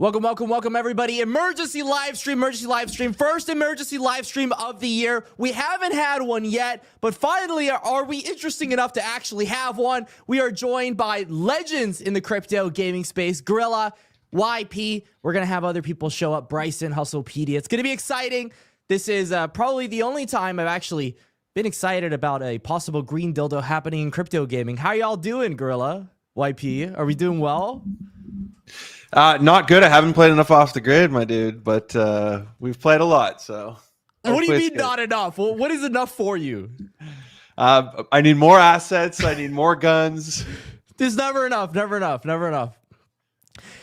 Welcome, everybody. Emergency live stream. First emergency live stream of the year. We haven't had one yet, but finally, are we interesting enough to actually have one? We are joined by legends in the crypto gaming space, Gorilla, YP. We're going to have other people show up, Bryson, Hustlepedia. It's going to be exciting. This is probably the only time I've actually been excited about a possible green dildo happening in crypto gaming. How y'all doing, Gorilla, YP? Are we doing well? Not good. I haven't played enough off the grid, my dude, but we've played a lot. So what do you mean not enough? Well, what is enough for you? I need more assets. I need more guns. There's never enough.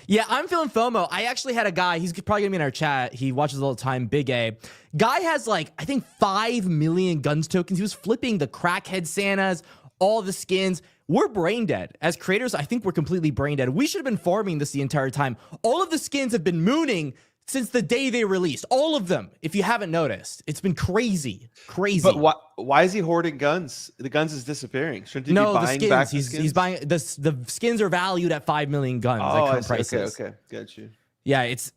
Yeah, I'm feeling FOMO. I actually had a guy, he's probably gonna be in our chat. He watches all the time, Big A. Guy has like, I think 5 million Gunz tokens. He was flipping the crackhead Santas, all the skins. We're brain dead. As creators, I think we're completely brain dead. We should have been farming this the entire time. All of the skins have been mooning since the day they released. All of them, if you haven't noticed. It's been crazy. But why is he hoarding guns? The guns is disappearing. Shouldn't he be buying back the skins? He's buying, the skins are valued at 5 million guns at current prices. Okay, got you. Yeah, it's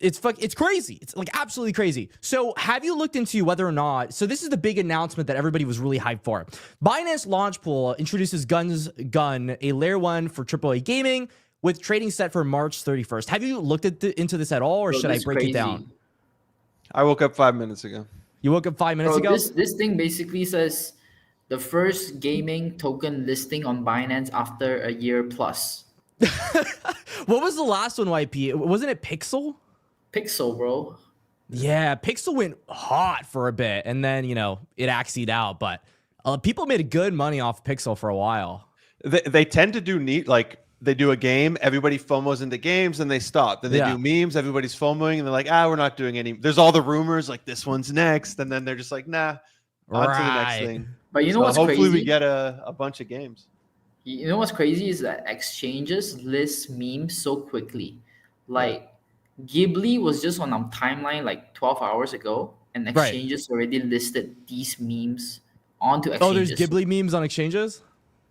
crazy. It's like absolutely crazy. So have you looked into whether or not, so this is the big announcement that everybody was really hyped for. Binance Launch Pool introduces Gunz Gun, a layer 1 for AAA gaming with trading set for March 31st. Have you looked into this at all, or should I break it down? I woke up 5 minutes ago. You woke up 5 minutes ago? This thing basically says the first gaming token listing on Binance after a year plus. What was the last one, YP? Wasn't it Pixel? Pixel, bro. Yeah, Pixel went hot for a bit, and then, you know, it axied out. But people made good money off Pixel for a while. They tend to do neat, like they do a game, everybody FOMOs into games, and they stop. Then they do memes, everybody's FOMOing, and they're like, we're not doing any. There's all the rumors, like this one's next, and then they're just like, nah, on to the next thing. But you know what's hopefully crazy? We get a bunch of games. You know what's crazy is that exchanges list memes so quickly. Like Ghibli was just on our timeline like 12 hours ago, and exchanges already listed these memes onto exchanges. Oh, there's Ghibli memes on exchanges?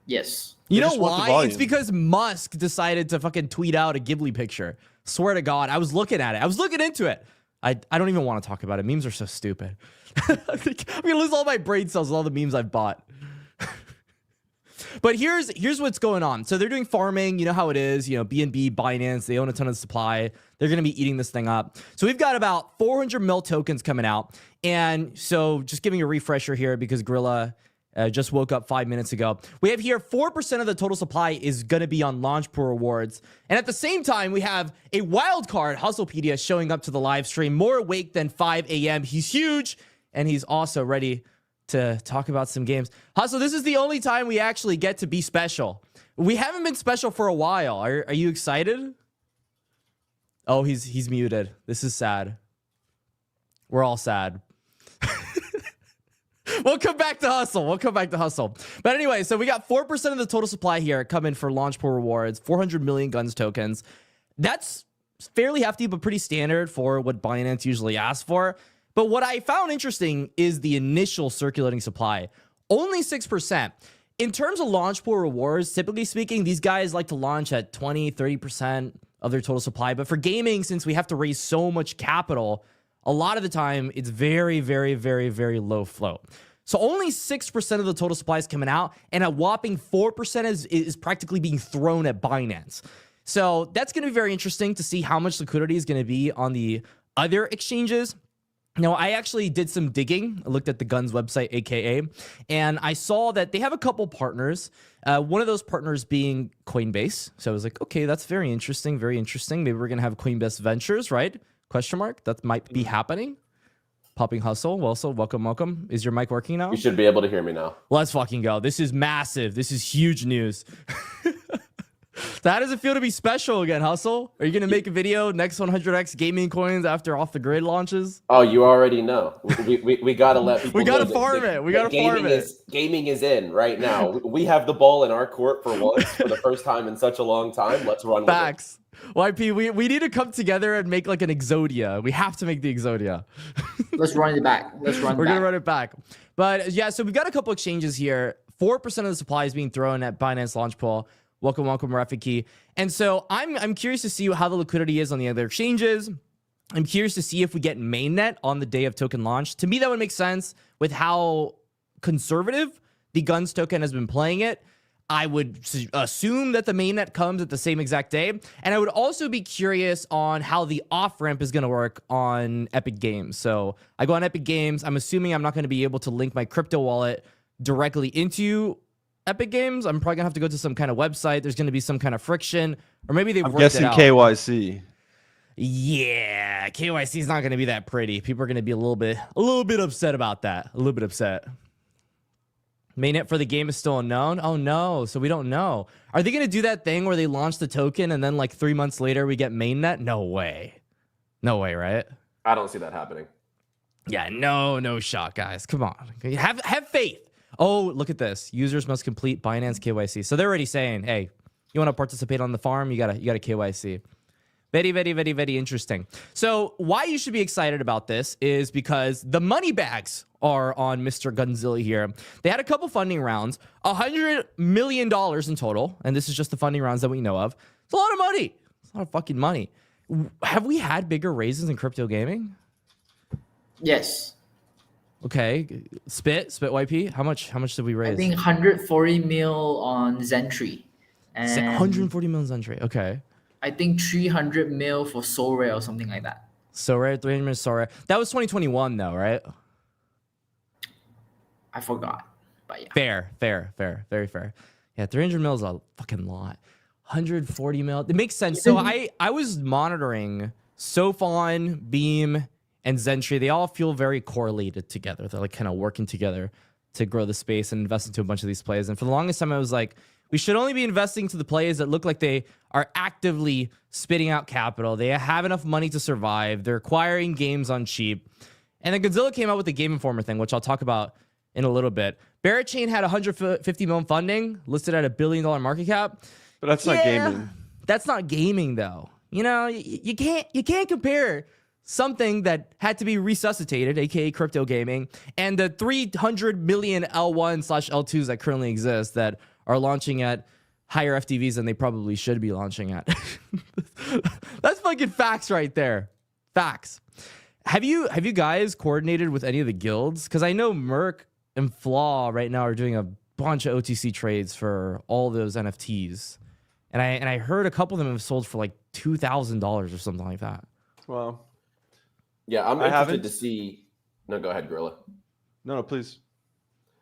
Yes. You know why? It's because Musk decided to fucking tweet out a Ghibli picture. Swear to God, I was looking at it. I was looking into it. I don't even want to talk about it. Memes are so stupid. I'm gonna lose all my brain cells with all the memes I've bought. But here's what's going on. So they're doing farming. You know how it is. You know, BNB, Binance, they own a ton of supply. They're going to be eating this thing up. So we've got about 400 mil tokens coming out. And so just giving a refresher here because Gorilla just woke up 5 minutes ago. We have here 4% of the total supply is going to be on Launch Pool rewards. And at the same time, we have a wild card, Hustlepedia, showing up to the live stream, more awake than 5 a.m. He's huge, and he's also ready to talk about some games. Hustle, this is the only time we actually get to be special. We haven't been special for a while. Are you excited? Oh, he's muted. This is sad. We're all sad. We'll come back to Hustle. But anyway, so we got 4% of the total supply here coming for Launch Pool rewards, 400 million Gunz tokens. That's fairly hefty, but pretty standard for what Binance usually asks for. But what I found interesting is the initial circulating supply, only 6%. In terms of Launch Pool rewards, typically speaking, these guys like to launch at 20, 30% of their total supply. But for gaming, since we have to raise so much capital, a lot of the time it's very, very, very, very low float. So only 6% of the total supply is coming out, and a whopping 4% is practically being thrown at Binance. So that's going to be very interesting to see how much liquidity is going to be on the other exchanges. Now, I actually did some digging. I looked at the Gunz website, AKA, and I saw that they have a couple partners. One of those partners being Coinbase. So I was like, okay, that's very interesting, very interesting. Maybe we're going to have Coinbase Ventures, right? Question mark. That might be happening. Popping Hustle. Well, so welcome. Is your mic working now? You should be able to hear me now. Let's fucking go. This is massive. This is huge news. So how does it feel to be special again, Hustle? Are you going to make a video next 100x gaming coins after Off the Grid launches? Oh, you already know. We got to let people We got to know farm it. We got to farm it. Gaming is in right now. We have the ball in our court for once, for the first time in such a long time. Let's run with it. Facts. YP, we need to come together and make like an Exodia. We have to make the Exodia. Let's run it back. We're going to run it back. But yeah, so we've got a couple exchanges here. 4% of the supply is being thrown at Binance Launch Pool. Welcome, Rafiki. And so I'm curious to see how the liquidity is on the other exchanges. I'm curious to see if we get mainnet on the day of token launch. To me, that would make sense with how conservative the Gunz token has been playing it. I would assume that the mainnet comes at the same exact day. And I would also be curious on how the off-ramp is going to work on Epic Games. So I go on Epic Games. I'm assuming I'm not going to be able to link my crypto wallet directly into Epic Games. I'm probably going to have to go to some kind of website. There's going to be some kind of friction. Or maybe they've worked it out. I'm guessing KYC. Yeah, KYC is not going to be that pretty. People are going to be a little bit upset about that. A little bit upset. Mainnet for the game is still unknown. Oh no, so we don't know. Are they going to do that thing where they launch the token and then like 3 months later we get mainnet? No way. No way, right? I don't see that happening. Yeah, no shot, guys. Come on. Have faith. Oh, look at this. Users must complete Binance KYC. So they're already saying, hey, you want to participate on the farm? You got to KYC. Very, very, very, very interesting. So why you should be excited about this is because the money bags are on Mr. Gunzilla here. They had a couple funding rounds, $100 million in total. And this is just the funding rounds that we know of. It's a lot of money. It's a lot of fucking money. Have we had bigger raises in crypto gaming? Yes. Okay. Spit YP. How much did we raise? I think 140 mil on Zentry. And 140 million Zentry. Okay. I think 300 mil for Sorare or something like that. Sorare, 300 million Sorare. That was 2021 though, right? I forgot, but yeah. Fair. Very fair. Yeah, 300 mil is a fucking lot. 140 mil. It makes sense. So I was monitoring Sofon, Beam, and Zentry. They all feel very correlated together. They're like kind of working together to grow the space and invest into a bunch of these plays. And for the longest time, I was like, we should only be investing to the plays that look like they are actively spitting out capital. They have enough money to survive. They're acquiring games on cheap. And then Godzilla came out with the Game Informer thing, which I'll talk about in a little bit. Barrett Chain had 150 million funding, listed at $1 billion market cap. But that's not gaming. That's not gaming, though. You know, you can't compare something that had to be resuscitated, aka crypto gaming, and the 300 million L1/L2s that currently exist that are launching at higher FTVs than they probably should be launching at. That's fucking facts right there. Facts. Have you guys coordinated with any of the guilds? Because I know Merc and Flaw right now are doing a bunch of OTC trades for all those NFTs. And I heard a couple of them have sold for like $2,000 or something like that. Well, yeah, I'm interested to see. No, go ahead, Gorilla. No, please.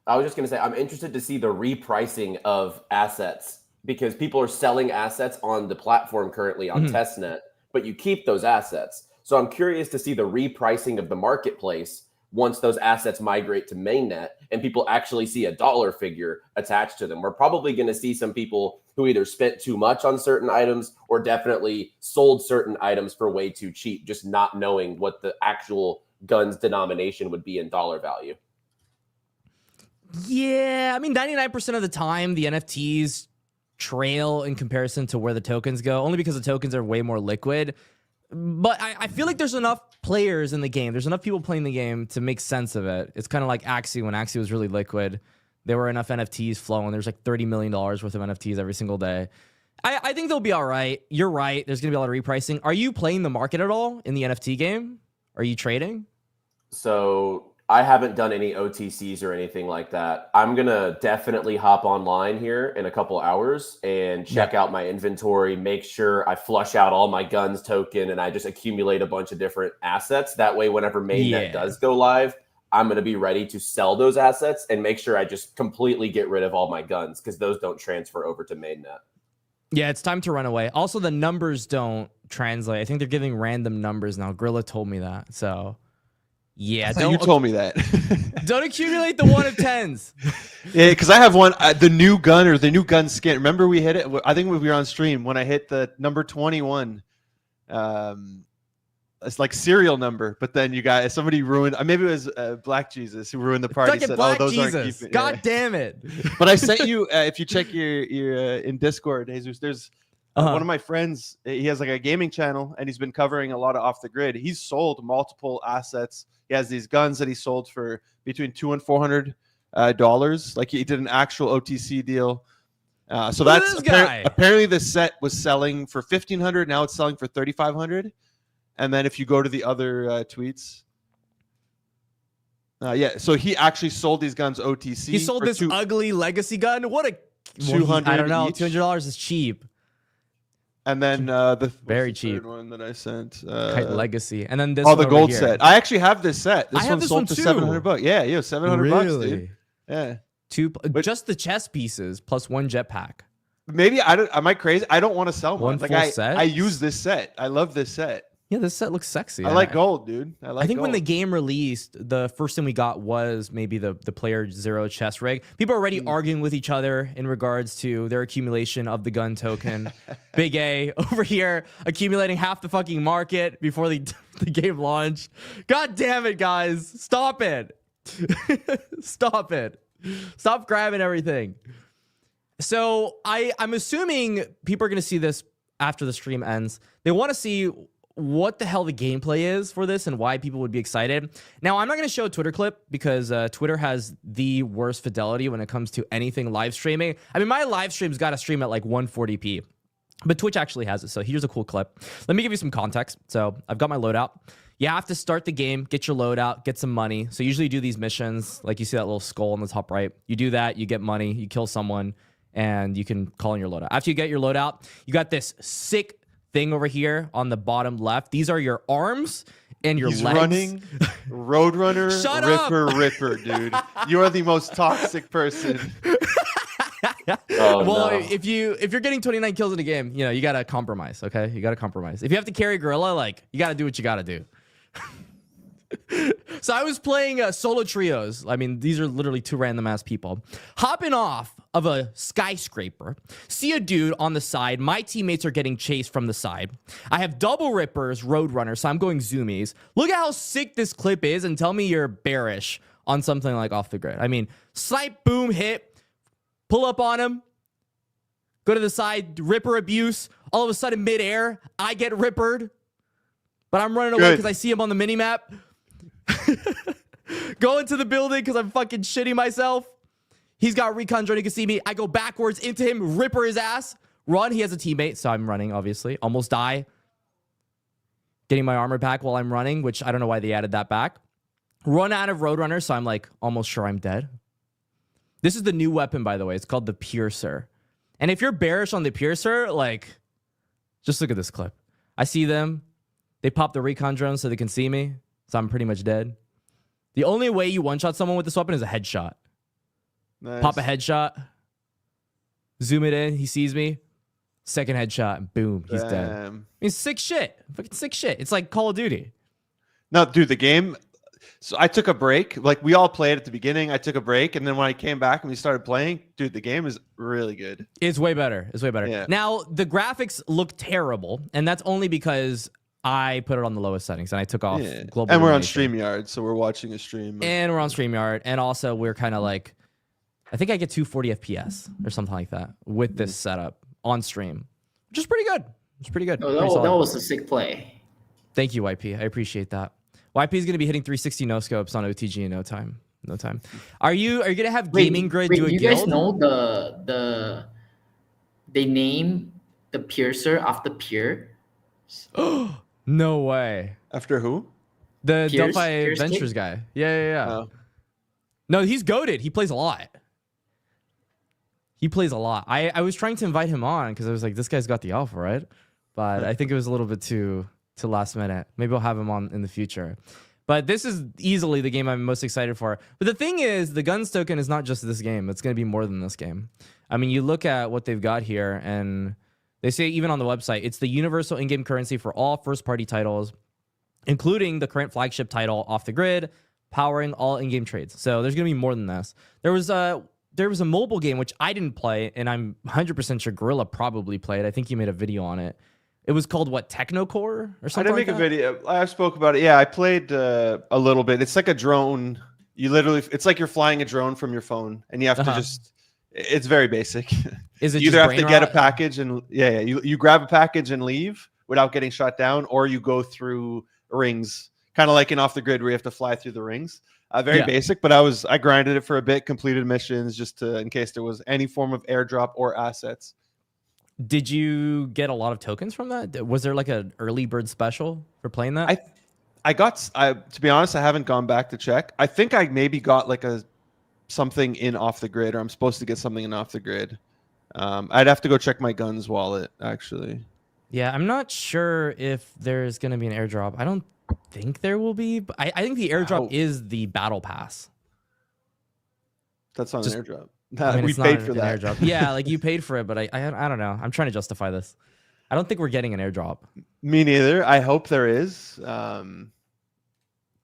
I was just going to say, I'm interested to see the repricing of assets because people are selling assets on the platform currently on testnet, but you keep those assets. So I'm curious to see the repricing of the marketplace once those assets migrate to mainnet and people actually see a dollar figure attached to them. We're probably going to see some people who either spent too much on certain items or definitely sold certain items for way too cheap, just not knowing what the actual Gunz denomination would be in dollar value. Yeah, I mean, 99% of the time, the NFTs trail in comparison to where the tokens go, only because the tokens are way more liquid. But I feel like there's enough players in the game. There's enough people playing the game to make sense of it. It's kind of like Axie. When Axie was really liquid, there were enough NFTs flowing. There's like $30 million worth of NFTs every single day. I think they'll be all right. You're right. There's going to be a lot of repricing. Are you playing the market at all in the NFT game? Are you trading? So I haven't done any OTCs or anything like that. I'm going to definitely hop online here in a couple hours and check out my inventory, make sure I flush out all my Gunz token and I just accumulate a bunch of different assets. That way, whenever mainnet does go live, I'm going to be ready to sell those assets and make sure I just completely get rid of all my Gunz because those don't transfer over to mainnet. Yeah, it's time to run away. Also, the numbers don't translate. I think they're giving random numbers now. Grilla told me that. So... yeah, you told me that. Don't accumulate the 1 of 10s. Yeah, because I have one, the new gun or the new gun skin. Remember we hit it? I think we were on stream when I hit the number 21. It's like serial number, but then you guys, somebody ruined. Maybe it was Black Jesus who ruined the party. Said, Black "Oh, those Jesus. Aren't keeping." God damn it! But I sent you. If you check your in Discord, Jesus, there's. One of my friends, he has like a gaming channel and he's been covering a lot of off the grid. He's sold multiple assets. He has these guns that he sold for between $200 and $400. Like he did an actual OTC deal So Look at that's this guy. apparently the set was selling for 1,500. Now it's selling for 3,500. And then if you go to the other tweets, yeah. So he actually sold these guns OTC. He sold this ugly legacy gun. What a $200 I don't know. each. $200 is cheap. And then the Very what's the third cheap one that I sent. Kite legacy, and then this. Oh, one the over gold here. set. I actually have this set. This I have one this sold one for too. $700. Yeah, yo, $700, dude. Really? Yeah. Just the chest pieces plus one jetpack. Maybe I don't. Am I crazy? I don't want to sell One one. Like full set? I use this set. I love this set. Yeah, this set looks sexy. I like gold, dude. I think when the gold. game released, the first thing we got was maybe the player zero chest rig. People are already arguing with each other in regards to their accumulation of the gun token. Big A over here accumulating half the fucking market before the game launched. God damn it, guys. Stop it. Stop it. Stop grabbing everything. So I'm assuming people are going to see this after the stream ends. They want to see what the hell the gameplay is for this and why people would be excited. Now, I'm not going to show a Twitter clip because Twitter has the worst fidelity when it comes to anything live streaming. I mean, my live stream's got to stream at like 140p, but Twitch actually has it. So here's a cool clip. Let me give you some context. So I've got my loadout. You have to start the game, get your loadout, get some money. So usually you do these missions, like you see that little skull on the top right. You do that, you get money, you kill someone, and you can call in your loadout. After you get your loadout, you got this sick thing over here on the bottom left. These are your arms and your He's legs. running Roadrunner, Shut Ripper, dude. You are the most toxic person. Oh, Well, no. if you're getting 29 kills in a game, you know, you gotta compromise, okay? You gotta compromise. If you have to carry Gorilla, like, you gotta do what you gotta do. So I was playing solo trios. I mean, these are literally two random ass people. Hopping off of a skyscraper, see a dude on the side. My teammates are getting chased from the side. I have double rippers, Roadrunner, so I'm going zoomies. Look at how sick this clip is and tell me you're bearish on something like Off the Grid. I mean, snipe, boom, hit, pull up on him, go to the side, Ripper abuse. All of a sudden, midair, I get rippered, but I'm running away because I see him on the minimap. Go into the building because I'm fucking shitting myself. He's got recon drone. You can see me. I go backwards into him, ripper his ass. Run. He has a teammate, so I'm running, obviously. Almost die. Getting my armor back while I'm running, which I don't know why they added that back. Run out of Roadrunner, so I'm like almost sure I'm dead. This is the new weapon, by the way. It's called the Piercer. And if you're bearish on the Piercer, like, just look at this clip. I see them. They pop the recon drone so they can see me. So I'm pretty much dead. The only way you one-shot someone with this weapon is a headshot. Nice. Pop a headshot. Zoom it in. He sees me. Second headshot. And boom. He's dead. I mean, sick shit. Fucking sick shit. It's like Call of Duty. No, dude, the game. So I took a break. Like, we all played at the beginning. I took a break. And then when I came back and we started playing, dude, the game is really good. It's way better. It's way better. Yeah. Now, the graphics look terrible. And that's only because I put it on the lowest settings and I took off global. And we're on illumination. StreamYard, so we're watching a stream. And we're on StreamYard. And also, we're kind of like, I think I get 240 FPS or something like that with this setup on stream, which is pretty good. It's pretty good. Oh, Pretty that solid. was a sick play. Thank you, YP. I appreciate that. YP is going to be hitting 360 no scopes on OTG in no time. No time. Are you going to have Gaming Grid do a you guild? guys know they name the Piercer after Pierre? No way. After who? The Pierce? Delphi Pierce Ventures King? guy. Yeah. Oh. No, he's goated. He plays a lot. He plays a lot. I was trying to invite him on because I was like, this guy's got the alpha, right? But I think it was a little bit too last minute. Maybe I'll have him on in the future. But this is easily the game I'm most excited for. But the thing is, the Gunz token is not just this game. It's going to be more than this game. I mean, you look at what they've got here, and they say even on the website, it's the universal in-game currency for all first-party titles, including the current flagship title, Off the Grid, powering all in-game trades. So there's going to be more than this. There was a mobile game, which I didn't play, and I'm 100% sure Gorilla probably played. I think you made a video on it. It was called, what, Technocore or something I didn't make like a video. I spoke about it. Yeah, I played a little bit. It's like a drone. You literally, it's like you're flying a drone from your phone, and you have to just. It's very basic. Is it you either just have to brain get a rot? package and you grab a package and leave without getting shot down, or you go through rings, kind of like in Off the Grid where you have to fly through the rings. Very Yeah. basic, but I grinded it for a bit, completed missions just to in case there was any form of airdrop or assets. Did you get a lot of tokens from that? Was there like an early bird special for playing that? To be honest, I haven't gone back to check. I think I maybe got like something in off the grid, or I'm supposed to get something in off the grid. I'd have to go check my Gunz wallet actually. Yeah, I'm not sure if there's going to be an airdrop. I don't think there will be, but I think the airdrop is the battle pass. That's not an airdrop. I mean, We it's paid not for an that. airdrop. Yeah, like you paid for it, but I don't know. I'm trying to justify this. I don't think we're getting an airdrop. Me neither. I hope there is.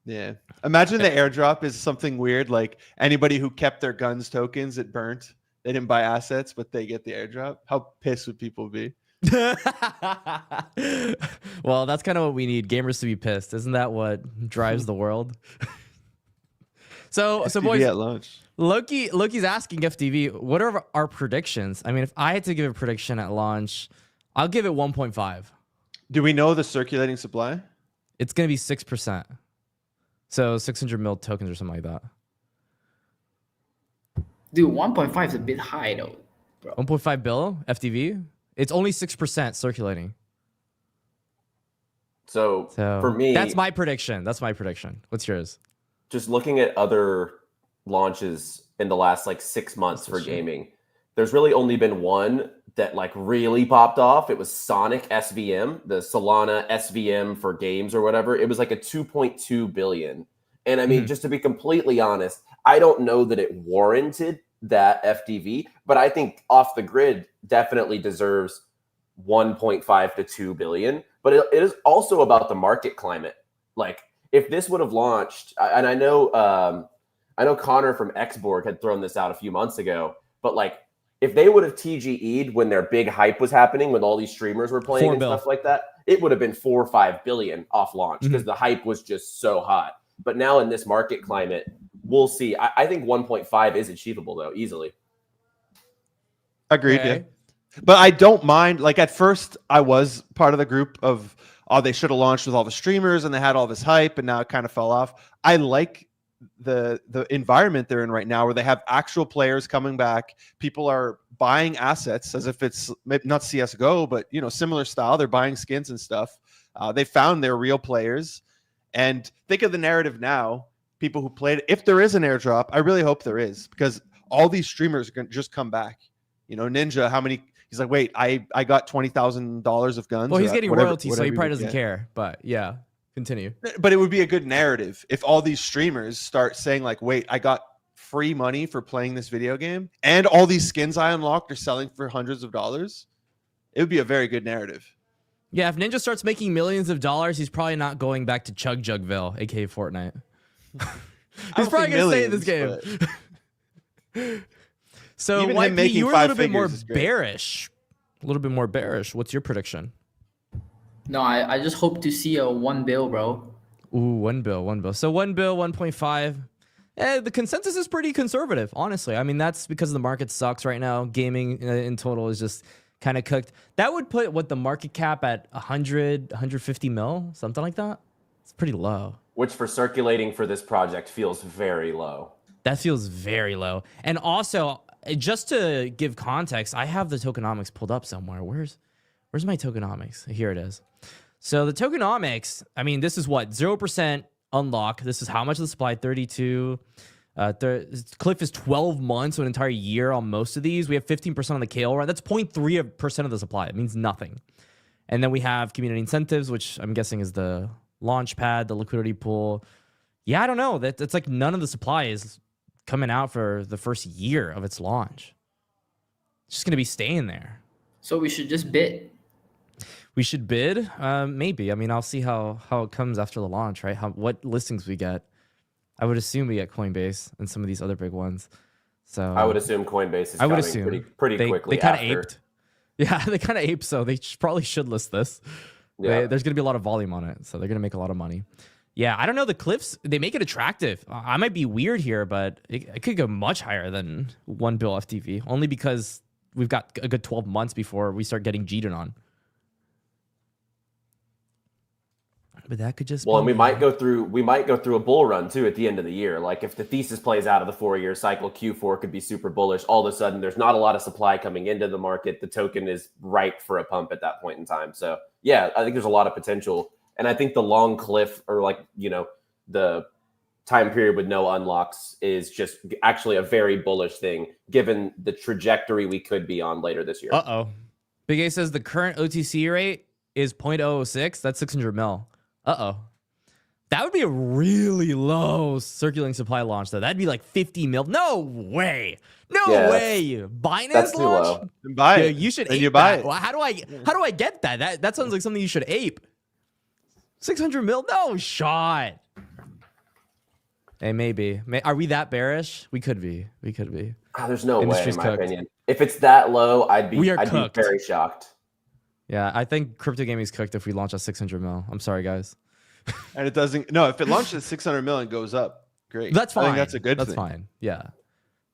Yeah. Imagine the airdrop is something weird, like anybody who kept their Gunz tokens, it burnt. They didn't buy assets, but they get the airdrop. How pissed would people be? Well, that's kind of what we need, gamers to be pissed. Isn't that what drives the world? So FTV boys, at launch. Loki's asking FTV, what are our predictions? I mean, if I had to give a prediction at launch, I'll give it 1.5. Do we know the circulating supply? It's going to be 6%. So 600 mil tokens or something like that. Dude, 1.5 is a bit high though, bro. 1.5 bill FTV? It's only 6% circulating. So for me, that's my prediction. What's yours? Just looking at other launches in the last like 6 months for gaming, there's really only been one that like really popped off. It was Sonic SVM, the Solana SVM for games or whatever. It was like a 2.2 billion. And I mean, just to be completely honest, I don't know that it warranted that FTV, but I think Off the Grid definitely deserves 1.5 to 2 billion. But it is also about the market climate. Like if this would have launched, and I know Connor from Xborg had thrown this out a few months ago, but like if they would have TGE'd when their big hype was happening, when all these streamers were playing and stuff like that, it would have been 4 or 5 billion off launch because the hype was just so hot. But now in this market climate, we'll see. I think 1.5 is achievable though, easily. Agreed. Okay. Yeah. But I don't mind. Like at first, I was part of the group of, oh, they should have launched with all the streamers and they had all this hype, and now it kind of fell off. I like the environment they're in right now, where they have actual players coming back. People are buying assets as if it's maybe not CS:GO, but similar style. They're buying skins and stuff. They found their real players. And think of the narrative now. People who played, if there is an airdrop, I really hope there is, because all these streamers are going to just come back. Ninja, how many? He's like, wait, I got $20,000 of Gunz. Well, he's getting royalties, so he probably doesn't care. But yeah, continue. But it would be a good narrative if all these streamers start saying like, wait, I got free money for playing this video game, and all these skins I unlocked are selling for hundreds of dollars. It would be a very good narrative. Yeah, if Ninja starts making millions of dollars, he's probably not going back to Chug Jugville, aka Fortnite. He's probably going to stay in this game. So even YP, him making you were a five little bit more figures is great. bearish. A little bit more bearish. What's your prediction? No, I just hope to see a 1 bill, bro. Ooh, 1 bill. So 1 bill, 1.5. The consensus is pretty conservative, honestly. I mean, that's because the market sucks right now. Gaming in total is just kind of cooked. That would put the market cap at 100, 150 mil, something like that. It's pretty low. Which for circulating for this project feels very low. That feels very low. And also, just to give context, I have the tokenomics pulled up somewhere. Where's my tokenomics? Here it is. So the tokenomics, I mean, this is what? 0% unlock. This is how much of the supply? 32. Cliff is 12 months, so an entire year on most of these. We have 15% on the KL run. That's 0.3% of the supply. It means nothing. And then we have community incentives, which I'm guessing is the launch pad, the liquidity pool. Yeah, I don't know. That's like none of the supply is coming out for the first year of its launch. It's just going to be staying there. So we should just bid. We should bid? Maybe. I mean, I'll see how it comes after the launch, right? What listings we get. I would assume we get Coinbase and some of these other big ones. So I would assume Coinbase is coming pretty quickly. They kind of after. aped. Yeah, they kind of aped, so they probably should list this. Yeah. There's going to be a lot of volume on it, so they're going to make a lot of money. Yeah, I don't know. The cliffs, they make it attractive. I might be weird here, but it could go much higher than 1 bill FTV, only because we've got a good 12 months before we start getting cheated on. But that could just Well, and be we might go through a bull run too at the end of the year. Like if the thesis plays out of the 4-year cycle, Q4 could be super bullish. All of a sudden, there's not a lot of supply coming into the market. The token is ripe for a pump at that point in time. So yeah, I think there's a lot of potential. And I think the long cliff, or like, the time period with no unlocks, is just actually a very bullish thing given the trajectory we could be on later this year. Big A says the current OTC rate is 0.006. That's 600 mil. That would be a really low circulating supply launch, though. That'd be like 50 mil. No way. No way. Binance that's too launch? low. Buy it. You should And ape you buy that. it. Well, how do I get that? That sounds like something you should ape. 600 mil? No shot. Hey, maybe. Are we that bearish? We could be. There's no way, Industry's in my cooked. opinion. If it's that low, I'd be cooked. very shocked. Yeah, I think crypto gaming's cooked if we launch at 600 mil. I'm sorry, guys. And it doesn't. No, if it launches at 600 million, goes up. Great. That's fine. I think that's a good thing. That's fine. Yeah.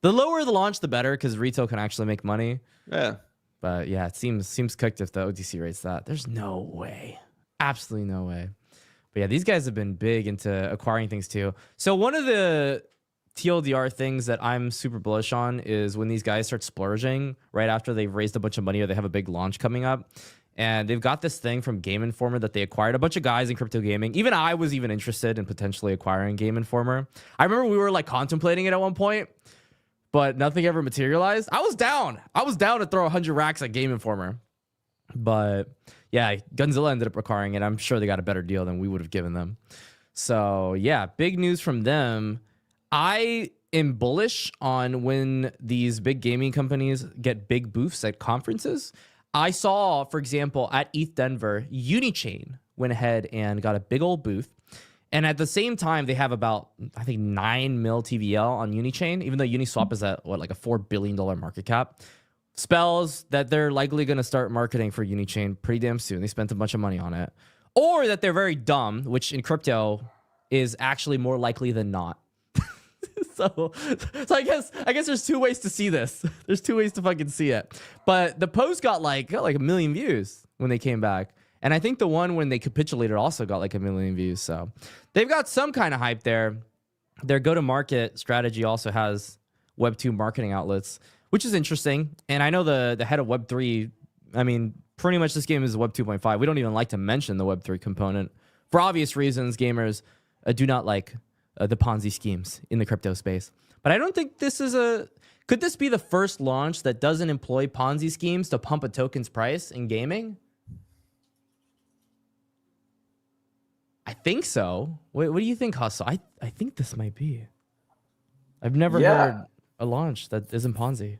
The lower the launch, the better, because retail can actually make money. Yeah. But yeah, it seems cooked if the OTC rates that. There's no way. Absolutely no way. But yeah, these guys have been big into acquiring things too. So one of the TLDR things that I'm super bullish on is when these guys start splurging right after they've raised a bunch of money or they have a big launch coming up. And they've got this thing from Game Informer that they acquired a bunch of guys in crypto gaming. Even I was even interested in potentially acquiring Game Informer. I remember we were like contemplating it at one point, but nothing ever materialized. I was down to throw 100 racks at Game Informer. But yeah, Gunzilla ended up acquiring it. I'm sure they got a better deal than we would have given them. So yeah, big news from them. I am bullish on when these big gaming companies get big booths at conferences. I saw, for example, at ETH Denver, Unichain went ahead and got a big old booth. And at the same time, they have about, I think, 9 mil TVL on Unichain, even though Uniswap is at, like a $4 billion market cap. Spells that they're likely going to start marketing for Unichain pretty damn soon. They spent a bunch of money on it. Or that they're very dumb, which in crypto is actually more likely than not. So I guess there's two ways to see this. There's two ways to fucking see it. But the post got like 1 million views when they came back. And I think the one when they capitulated also got like 1 million views. So they've got some kind of hype there. Their go-to-market strategy also has Web2 marketing outlets, which is interesting. And I know the head of Web3, I mean, pretty much this game is Web 2.5. We don't even like to mention the Web3 component. For obvious reasons, gamers do not like the Ponzi schemes in the crypto space. But I don't think this is could this be the first launch that doesn't employ Ponzi schemes to pump a token's price in gaming? I think so. What do you think, Hustle? I think this might be. I've never heard a launch that isn't Ponzi.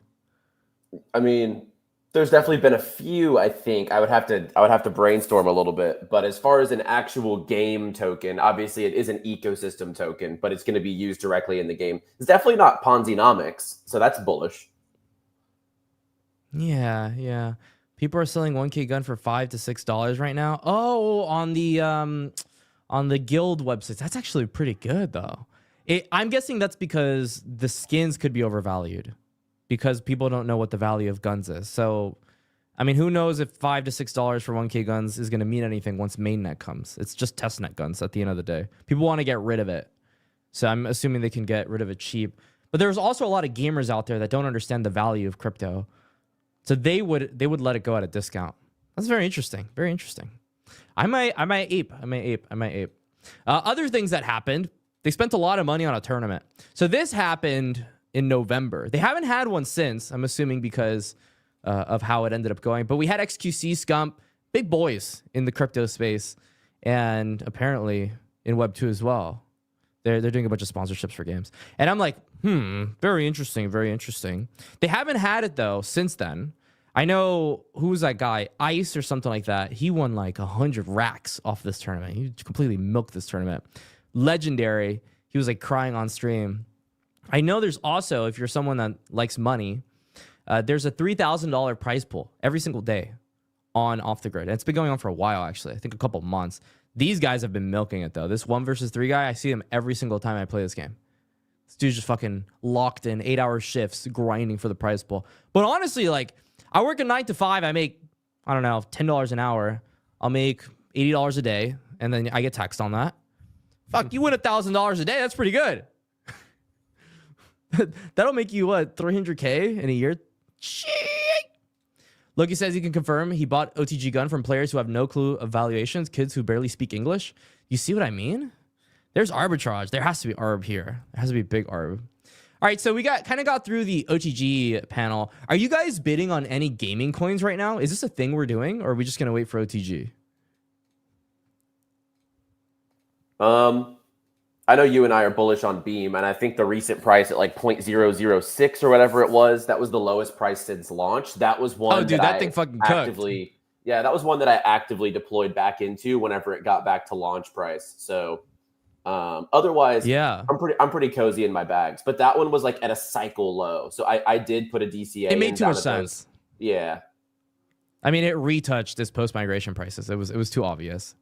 I mean, there's definitely been a few. I think I would have to brainstorm a little bit. But as far as an actual game token, obviously it is an ecosystem token, but it's going to be used directly in the game. It's definitely not Ponzi-nomics, so that's bullish. Yeah. People are selling 1K gun for $5 to $6 right now. Oh, on the guild websites. That's actually pretty good though. I'm guessing that's because the skins could be overvalued because people don't know what the value of guns is. So, I mean, who knows if $5 to $6 for 1K guns is going to mean anything once mainnet comes. It's just testnet guns at the end of the day. People want to get rid of it. So I'm assuming they can get rid of it cheap. But there's also a lot of gamers out there that don't understand the value of crypto. So they would let it go at a discount. That's very interesting. Very interesting. I might ape. Other things that happened, they spent a lot of money on a tournament. So this happened in November. They haven't had one since, I'm assuming because of how it ended up going. But we had XQC, Scump, big boys in the crypto space, and apparently in Web2 as well. They're doing a bunch of sponsorships for games. And I'm like, very interesting, very interesting. They haven't had it, though, since then. I know, who was that guy? Ice or something like that. He won like 100 racks off this tournament. He completely milked this tournament. Legendary. He was like crying on stream. I know there's also, if you're someone that likes money, there's a $3,000 prize pool every single day on Off the Grid. And it's been going on for a while, actually. I think a couple months. These guys have been milking it, though. This 1 versus 3 guy, I see him every single time I play this game. This dude's just fucking locked in 8-hour shifts grinding for the prize pool. But honestly, like, I work a 9 to 5. I make, I don't know, $10 an hour. I'll make $80 a day. and then I get taxed on that. Fuck, you win $1,000 a day. That's pretty good. That'll make you what, 300K in a year? Shit. Loki says he can confirm he bought OTG gun from players who have no clue of valuations, kids who barely speak English. You see what I mean? There's arbitrage. There has to be arb here. There has to be a big arb. All right, so we got through the OTG panel. Are you guys bidding on any gaming coins right now? Is this a thing we're doing, or are we just gonna wait for OTG? I know you and I are bullish on Beam, and I think the recent price at like 0.006 or whatever it was, that was the lowest price since launch. That was one. Oh, dude, that thing fucking actively. Yeah, that was one that I actively deployed back into whenever it got back to launch price. So, otherwise, yeah, I'm pretty cozy in my bags. But that one was like at a cycle low, so I did put a DCA. It made too much sense. Yeah, I mean, it retouched its post migration prices. It was too obvious.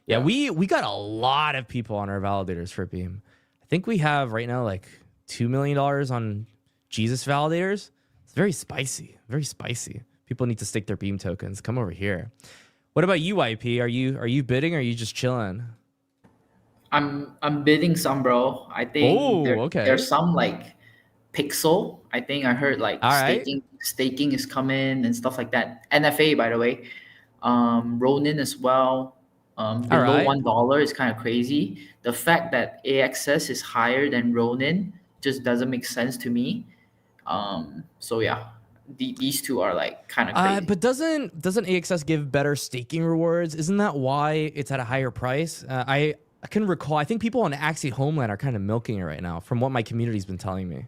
Yeah, we got a lot of people on our validators for Beam. I think we have right now like $2 million on Jesus validators. It's very spicy, very spicy. People need to stake their Beam tokens. Come over here. What about you, YP? Are you bidding or are you just chilling? I'm bidding some, bro. I think there's some like Pixel. I think I heard like staking is coming and stuff like that. NFA, by the way. Ronin as well. Below $1 is kind of crazy. The fact that AXS is higher than Ronin just doesn't make sense to me. So yeah, these two are like kind of crazy. But doesn't AXS give better staking rewards? Isn't that why it's at a higher price? I can recall. I think people on Axie Homeland are kind of milking it right now, from what my community's been telling me.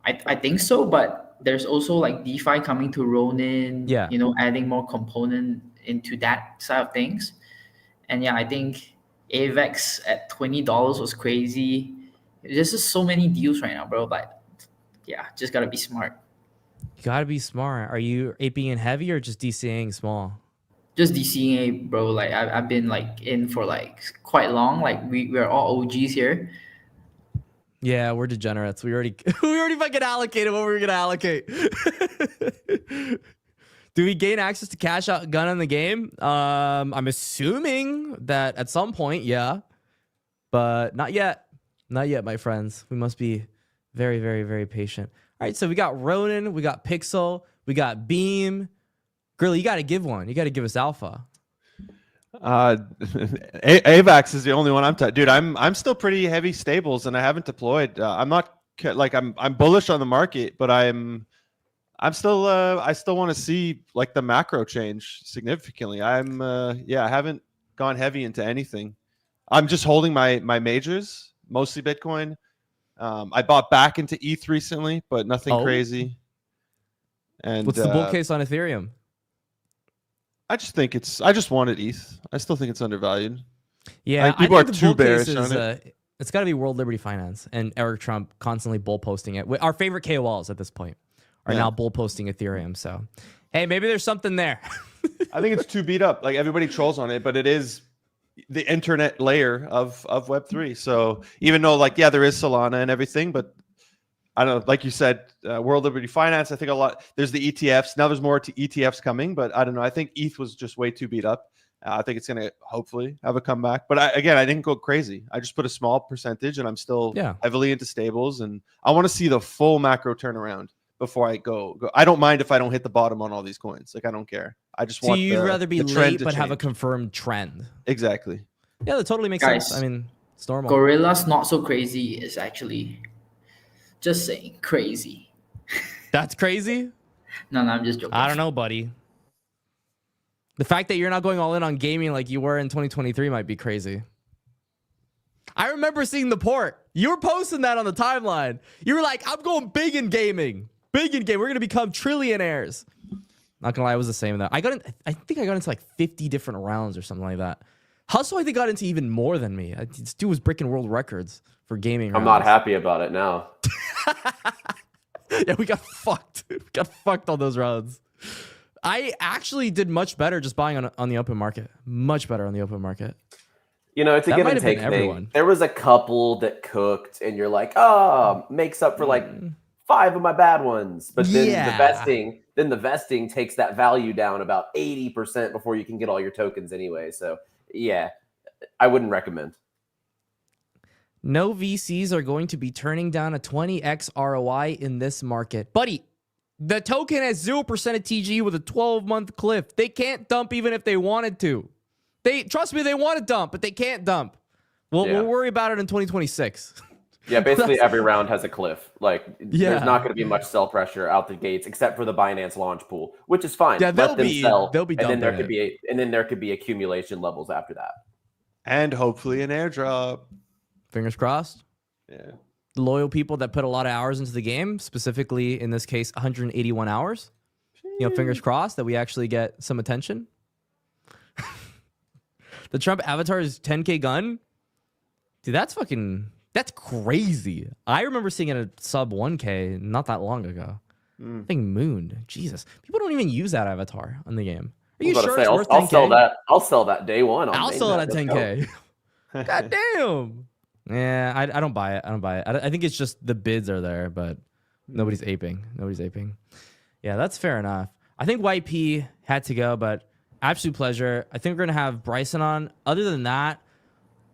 I think so, but there's also like DeFi coming to Ronin. Yeah, adding more component into that side of things. And yeah, I think AVEX at $20 was crazy. There's just so many deals right now, bro. But yeah, just gotta be smart. You gotta be smart. Are you aping in heavy or just DCAing small? Just DCA, bro. Like I've been like in for like quite long. Like we're all OGs here. Yeah, we're degenerates. We already fucking allocated what we were gonna allocate. Do we gain access to cash out gun in the game? I'm assuming that at some point, yeah. But not yet. Not yet, my friends. We must be very, very, very patient. All right, so we got Ronin, we got Pixel, we got Beam. Grilly, you got to give one. You got to give us alpha. AVAX is the only one I'm dude. I'm still pretty heavy stables, and I haven't deployed. I'm not like I'm bullish on the market, but I'm still I still want to see like the macro change significantly. I haven't gone heavy into anything. I'm just holding my majors, mostly Bitcoin. I bought back into ETH recently, but nothing crazy. And what's the bull case on Ethereum? I just wanted ETH. I still think it's undervalued. Yeah, people are too bearish on it. It's got to be World Liberty Finance and Eric Trump constantly bull posting it. Our favorite KOLs at this point are now bull posting Ethereum. So, hey, maybe there's something there. I think it's too beat up. Like everybody trolls on it, but it is the internet layer of Web3. So even though there is Solana and everything, but I don't know, like you said, World Liberty Finance, I think there's the ETFs. Now there's more to ETFs coming, but I don't know. I think ETH was just way too beat up. I think it's going to hopefully have a comeback. But I didn't go crazy. I just put a small percentage, and I'm still heavily into stables. And I want to see the full macro turnaround before I go. I don't mind if I don't hit the bottom on all these coins. I don't care. I just want. So you'd rather be late but have a confirmed trend. Exactly. Yeah, that totally makes sense. I mean, it's normal. Gorilla's not so crazy is actually, just saying, crazy. That's crazy? No, I'm just joking. I don't know, buddy. The fact that you're not going all in on gaming like you were in 2023 might be crazy. I remember seeing the port. You were posting that on the timeline. You were like, I'm going big in gaming. Big in game. We're going to become trillionaires. Not gonna lie, I was the same though. I think I got into like 50 different rounds or something like that. Hustle, I think, got into even more than me. This dude was breaking world records for gaming. I'm not happy about it now. Yeah, we got fucked. We got fucked on those rounds. I actually did much better just buying on the open market. Much better on the open market. It's a give and take thing. There was a couple that cooked, and you're like, makes up for like 5 of my bad ones. But then the vesting takes that value down about 80% before you can get all your tokens anyway. So yeah, I wouldn't recommend. No VCs are going to be turning down a 20x ROI in this market. Buddy, the token has 0% of TG with a 12-month cliff. They can't dump even if they wanted to. Trust me, they want to dump, but they can't dump. We'll worry about it in 2026. Yeah, basically every round has a cliff. Like, there's not going to be much sell pressure out the gates, except for the Binance launch pool, which is fine. Yeah, Let them sell, they'll be and then there could be accumulation levels after that, and hopefully an airdrop. Fingers crossed. Yeah. The loyal people that put a lot of hours into the game, specifically in this case, 181 hours. You know, fingers crossed that we actually get some attention. The Trump avatar is 10K gun. Dude, that's crazy. I remember seeing it at sub 1K not that long ago. I think mooned. Jesus. People don't even use that avatar on the game. Are you sure it's worth 10K? I'll sell that day one. I'll sell it at 10K. God damn. Yeah, I don't buy it. I think it's just the bids are there, but nobody's aping. Yeah, that's fair enough. I think YP had to go, but absolute pleasure. I think we're going to have Bryson on. Other than that,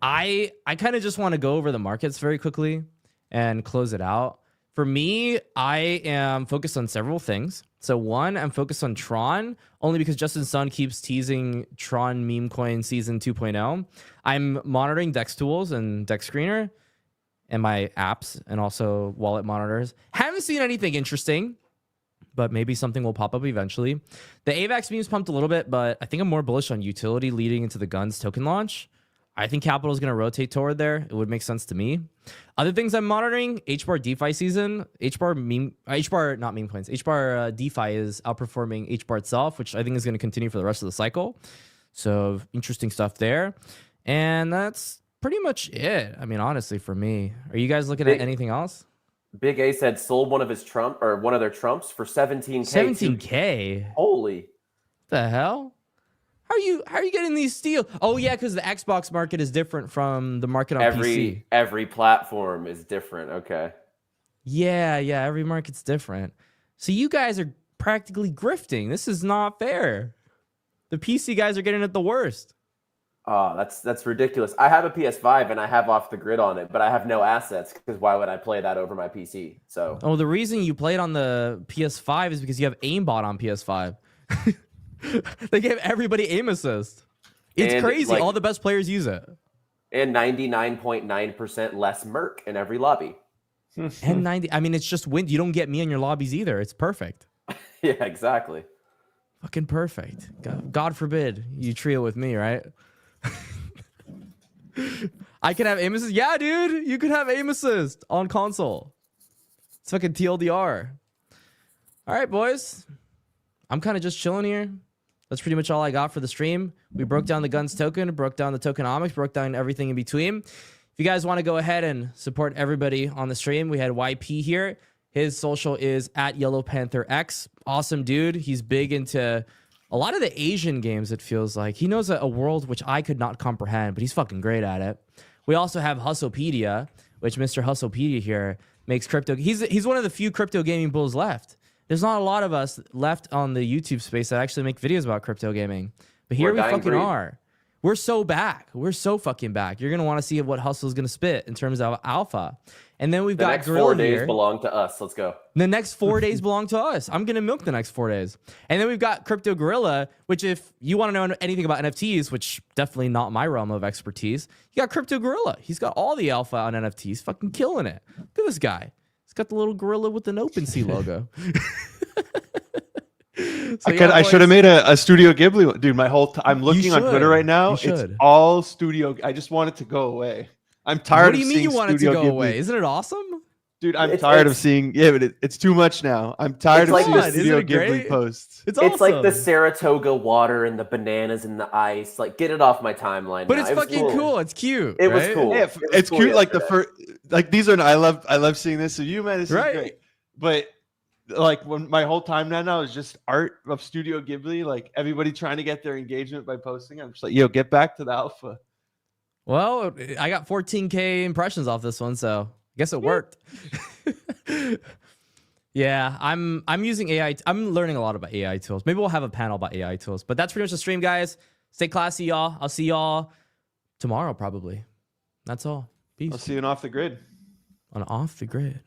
I kind of just want to go over the markets very quickly and close it out. For me, I am focused on several things. So one, I'm focused on Tron, only because Justin Sun keeps teasing Tron meme coin season 2.0. I'm monitoring Dex tools and Dex Screener and my apps and also wallet monitors. Haven't seen anything interesting, but maybe something will pop up eventually. The AVAX memes pumped a little bit, but I think I'm more bullish on utility leading into the Gunz token launch. I think capital is going to rotate toward there. It would make sense to me. Other things I'm monitoring, HBAR DeFi season. HBAR not meme coins. HBAR DeFi is outperforming HBAR itself, which I think is going to continue for the rest of the cycle. So interesting stuff there. And that's pretty much it. I mean, honestly, for me. Are you guys looking at anything else? Big A said sold one of their trumps for 17K. 17K? Holy. What the hell? How are you getting these steals? Oh yeah, because the Xbox market is different from the market on PC. Every platform is different. Okay. Yeah, every market's different. So you guys are practically grifting. This is not fair. The PC guys are getting it the worst. Oh, that's ridiculous. I have a PS5 and I have Off the Grid on it, but I have no assets because why would I play that over my PC? So. Oh, the reason you played on the PS5 is because you have aimbot on PS5. They gave everybody aim assist. It's crazy. Like, all the best players use it. And 99.9% less merc in every lobby. And 90. I mean, it's just win. You don't get me in your lobbies either. It's perfect. Yeah, exactly. Fucking perfect. God forbid you trio with me, right? I can have aim assist. Yeah, dude. You could have aim assist on console. It's fucking TLDR. All right, boys. I'm kind of just chilling here. That's pretty much all I got for the stream. We broke down the Gunz token, broke down the tokenomics, broke down everything in between. If you guys want to go ahead and support everybody on the stream, we had YP here. His social is at YellowPantherX. Awesome dude. He's big into a lot of the Asian games, it feels like. He knows a world which I could not comprehend, but he's fucking great at it. We also have Hustlepedia, which Mr. Hustlepedia here makes crypto. He's one of the few crypto gaming bulls left. There's not a lot of us left on the YouTube space that actually make videos about crypto gaming. But here we fucking are. We're so back. We're so fucking back. You're going to want to see what Hustle's going to spit in terms of alpha. And then we've got next Gorilla 4 days here. belong to us. Let's go. The next 4 days belong to us. I'm going to milk the next 4 days. And then we've got Crypto Gorilla, which if you want to know anything about NFTs, which definitely not my realm of expertise, you got Crypto Gorilla. He's got all the alpha on NFTs. Fucking killing it. Look at this guy. He's got the little gorilla with an OpenSea logo. So I should have made a Studio Ghibli one. Dude, I'm looking on Twitter right now. It's all Studio. I just want it to go away. I'm tired of seeing What do you mean you want it to go Ghibli. away? Isn't it awesome? Dude, I'm tired of seeing. Yeah, but it's too much now. I'm tired of seeing Studio Ghibli posts. It's awesome. It's like the Saratoga water and the bananas and the ice. Like, get it off my timeline. But it's fucking cool. It's cute. It was cool. Yeah, it's cool cute. Like the first, like these are. I love seeing this. So you, man, this is great. But like when my whole timeline now is just art of Studio Ghibli, like everybody trying to get their engagement by posting. I'm just like, yo, get back to the alpha. Well, I got 14K impressions off this one, so I guess it worked. Yeah, I'm using AI. I'm learning a lot about AI tools. Maybe we'll have a panel about AI tools. But that's pretty much the stream, guys. Stay classy, y'all. I'll see y'all tomorrow probably. That's all. Peace. I'll see you on Off the Grid. On Off the Grid.